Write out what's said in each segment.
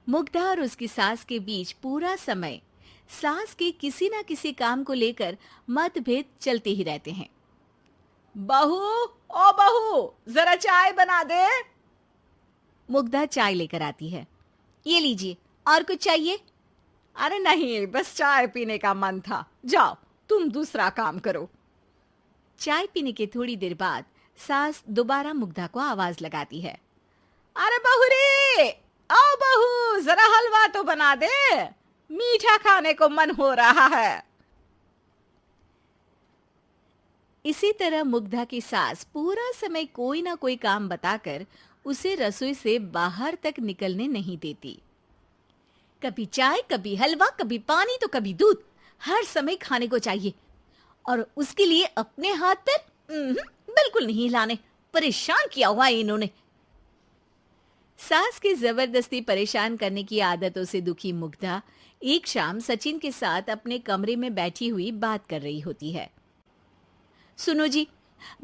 मुग्धा और उसकी सास के बीच पूरा समय सास के किसी ना किसी काम को लेकर मतभेद चलते ही रहते हैं। बहू, ओ बहू, जरा चाय बना दे। मुग्धा चाय लेकर आती है। ये लीजिए, और कुछ चाहिए? अरे नहीं, बस चाय पीने का मन था। जाओ, तुम दूसरा काम करो। चाय पीने के थोड़ी देर बाद सास दोबारा मुग्धा को आवाज लगाती है। अरे बहू रे, आओ बहू, जरा हलवा तो बना दे, मीठा खाने को मन हो रहा है। इसी तरह मुग्धा की सास पूरा समय कोई ना कोई काम बताकर उसे रसोई से बाहर तक निकलने नहीं देती। कभी चाय, कभी हलवा, कभी पानी तो कभी दूध, हर समय खाने को चाहिए। और उसके लिए अपने हाथ पैर बिल्कुल नहीं हिलाने। परेशान किया हुआ है इन्होंने। सास की जबरदस्ती परेशान करने की आदतों से दुखी मुग्धा एक शाम सचिन के साथ अपने कमरे में बैठी हुई बात कर रही होती है। सुनो जी,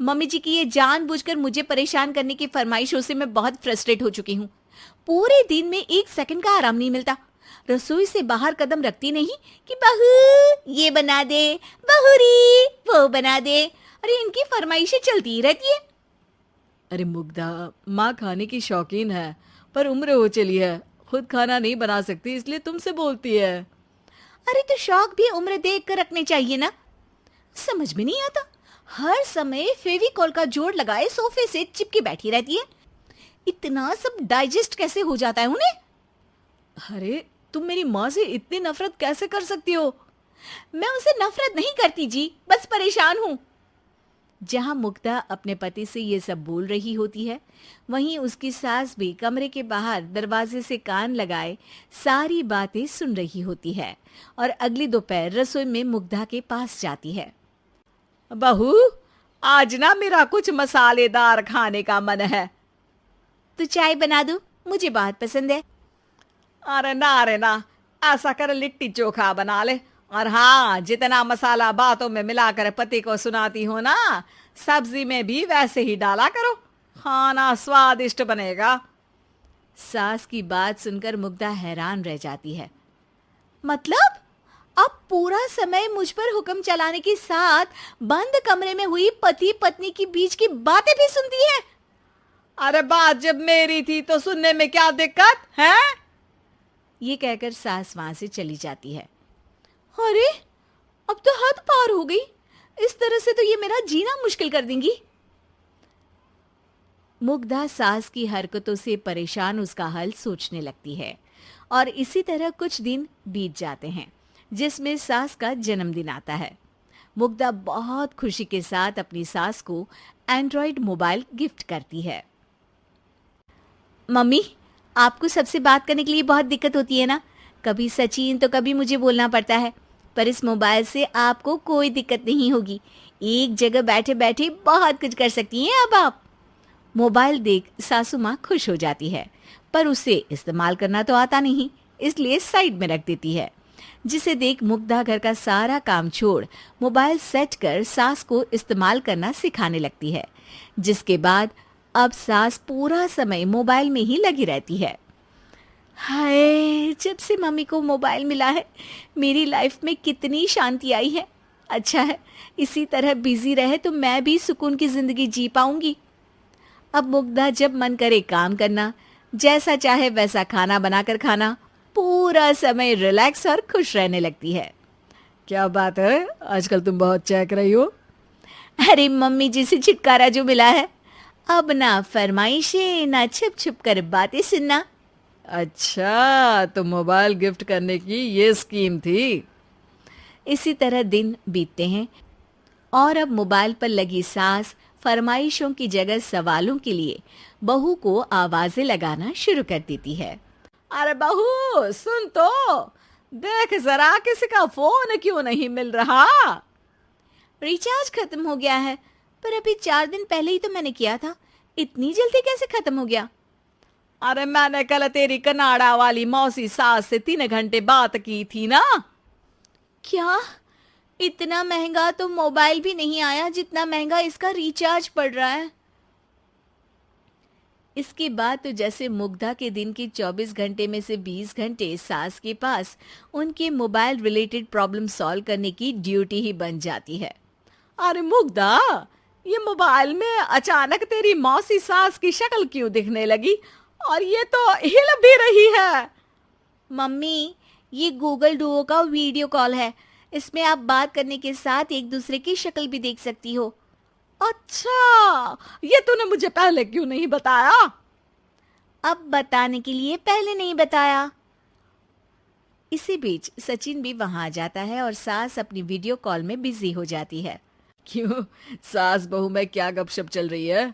मम्मी जी की ये जानबूझकर मुझे परेशान करने की फरमाइशों से मैं बहुत फ्रस्ट्रेट हो चुकी हूँ। पूरे दिन में एक सेकंड का आराम नहीं मिलता। रसोई से बाहर कदम रखती नहीं कि बहू ये बना दे, बहुरी वो बना दे। अरे इनकी फरमाइशें चलती ही रहती है। अरे मुग्धा, माँ खाने की शौकीन है, पर उम्र हो चली है, खुद खाना नहीं बना सकती, इसलिए तुमसे बोलती है। अरे तो शौक भी उम्र देख कर रखने चाहिए ना। समझ में नहीं आता, हर समय फेविकॉल का जोड़ लगाए सोफे से चिपकी बैठी रहती है। इतना सब डाइजेस्ट कैसे हो जाता है उन्हें? अरे तुम मेरी माँ से इतनी नफरत कैसे कर सकती हो? मैं उनसे नफरत नहीं करती जी, बस परेशान हूँ। जहां मुग्धा अपने पति से ये सब बोल रही होती है, वहीं उसकी सास भी कमरे के बाहर दरवाजे से कान लगाए सारी बातें सुन रही होती है और अगली दोपहर रसोई में मुग्धा के पास जाती है। बहू, आज ना मेरा कुछ मसालेदार खाने का मन है। तो चाय बना दूं? मुझे बहुत पसंद है। अरे ना, ऐसा कर लिट्टी चोखा बना ले। और हाँ, जितना मसाला बातों में मिलाकर पति को सुनाती हो ना, सब्जी में भी वैसे ही डाला करो, खाना स्वादिष्ट बनेगा। सास की बात सुनकर मुग्धा हैरान रह जाती है। मतलब अब पूरा समय मुझ पर हुक्म चलाने के साथ बंद कमरे में हुई पति पत्नी की बीच की बातें भी सुनती है? अरे बात जब मेरी थी तो सुनने में क्या दिक्कत है? ये कहकर सास वहां से चली जाती है। अरे अब तो हद पार हो गई। इस तरह से तो ये मेरा जीना मुश्किल कर देंगी। मुग्धा सास की हरकतों से परेशान उसका हल सोचने लगती है और इसी तरह कुछ दिन बीत जाते हैं, जिसमें सास का जन्मदिन आता है। मुग्धा बहुत खुशी के साथ अपनी सास को एंड्रॉयड मोबाइल गिफ्ट करती है। मम्मी, आपको सबसे बात करने के लिए बहुत दिक्कत होती है ना? कभी सचिन तो कभी मुझे बोलना पड़ता है, पर इस मोबाइल से आपको कोई दिक्कत नहीं होगी। एक जगह बैठे बैठे बहुत कुछ कर सकती हैं अब आप। मोबाइल देख सासू माँ खुश हो जाती है, पर उसे इस्तेमाल करना तो आता नहीं, इसलिए साइड में रख देती है। जिसे देख मुग्धा घर का सारा काम छोड़ मोबाइल सेट कर सास को इस्तेमाल करना सिखाने लगती है, जिसके बाद अब सास पूरा समय मोबाइल में ही लगी रहती है। हाय, जब से मम्मी को मोबाइल मिला है मेरी लाइफ में कितनी शांति आई है। अच्छा है, इसी तरह बिजी रहे तो मैं भी सुकून की जिंदगी जी पाऊंगी। अब मुग्धा जब मन करे काम करना, जैसा चाहे वैसा खाना बनाकर खाना, पूरा समय रिलैक्स और खुश रहने लगती है। क्या बात है, आजकल तुम बहुत चहक रही हो। अरे मम्मी जी से छुटकारा जो मिला है, अब ना फरमाइशें ना छुप छुप कर बातें सुनना। अच्छा, तो मोबाइल गिफ्ट करने की ये स्कीम थी। इसी तरह दिन बीतते हैं और अब मोबाइल पर लगी सास फरमाइशों की जगह सवालों के लिए बहू को आवाजें लगाना शुरू कर देती है। अरे बहू, सुन तो, देख जरा किसी का फोन क्यों नहीं मिल रहा? रिचार्ज खत्म हो गया है, पर अभी 4 दिन पहले ही तो मैंने किया था। इतनी जल्दी कैसे खत्म हो गया? अरे मैंने कल तेरी कनाडा वाली मौसी सास से 3 घंटे बात की थी ना। क्या? इतना महंगा तो मोबाइल भी नहीं आया जितना महंगा इसका रिचार्ज पड़ रहा है। इसके बाद तो जैसे मुग्धा के दिन के 24 घंटे में से 20 घंटे सास के पास उनके मोबाइल रिलेटेड प्रॉब्लम सॉल्व करने की ड्यूटी ही बन जाती है। अरे मुग्धा, ये मोबाइल में अचानक तेरी मौसी सास की शक्ल क्यों दिखने लगी? और ये तो हिल भी रही है। मम्मी, ये गूगल डुओ का वीडियो कॉल है। इसमें आप बात करने के साथ एक दूसरे की शक्ल भी देख सकती हो। अच्छा, ये तूने मुझे पहले क्यों नहीं बताया? अब बताने के लिए पहले नहीं बताया। इसी बीच सचिन भी वहां आ जाता है और सास अपनी वीडियो कॉल में बिजी हो जाती है। क्यों, सास बहू में क्या गपशप चल रही है?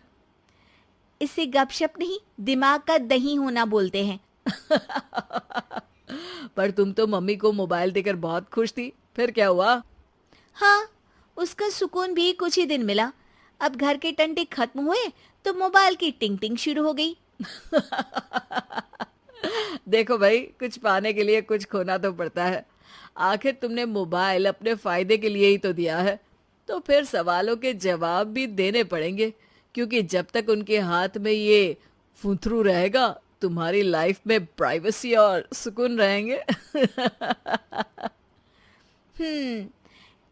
इसे गपशप नहीं, दिमाग का दही होना बोलते हैं। पर तुम तो मम्मी को मोबाइल देकर बहुत खुश थी, फिर क्या हुआ? हाँ, उसका सुकून भी कुछ ही दिन मिला। अब घर के टंटे खत्म हुए तो मोबाइल की टिंग टिंग शुरू हो गई। देखो भाई, कुछ पाने के लिए कुछ खोना तो पड़ता है। आखिर तुमने मोबाइल अपने फायदे के लिए ही तो दिया है, तो फिर सवालों के जवाब भी देने पड़ेंगे, क्योंकि जब तक उनके हाथ में ये फुंथरू रहेगा, तुम्हारी लाइफ में प्राइवेसी और सुकून रहेंगे।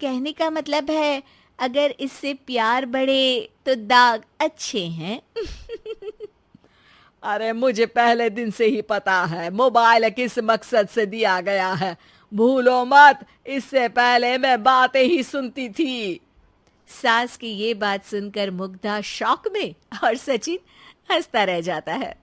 कहने का मतलब है अगर इससे प्यार बढ़े तो दाग अच्छे हैं। अरे मुझे पहले दिन से ही पता है मोबाइल किस मकसद से दिया गया है। भूलो मत, इससे पहले मैं बातें ही सुनती थी। सास की ये बात सुनकर मुग्धा शॉक में और सचिन हंसता रह जाता है।